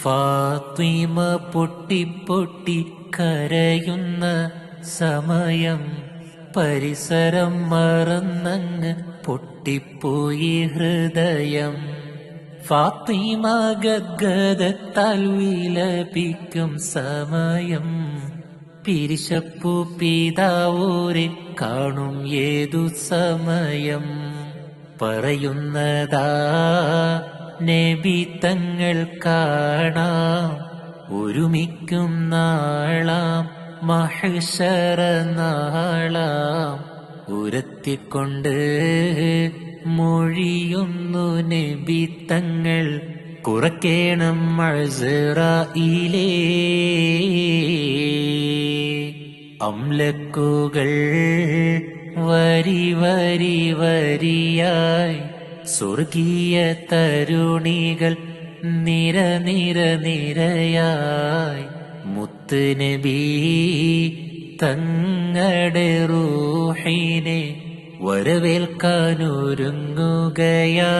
ഫാത്തിമ പൊട്ടി കരയുന്ന സമയം പരിസരം മറന്നങ്ങ് പൊട്ടിപ്പോയി ഹൃദയം. ഫാത്തിമ ഗദ്ഗദത്താൽ വിലപിക്കും സമയം പിരിശപ്പു പിതാവോരെ കാണും ഏതു സമയം. പറയുന്നതാ നബി തങ്ങൾ കാണാം ഒരുമിക്കും നാളാം മഹ്ശറ നാളാം. ഉരത്തിക്കൊണ്ട് മൊഴിയുന്നു നബി തങ്ങൾ കുറക്കേണം അസ്റായീലേ. അംലക്കുകൾ വരി വരി വരിയായി സ്വർഗീയ തരുണികൾ നിര നിര നിരയായി മുത്ത് നബി തങ്ങളുടെ റൂഹിനെ വരവേൽക്കാനൊരുങ്ങുകയാ.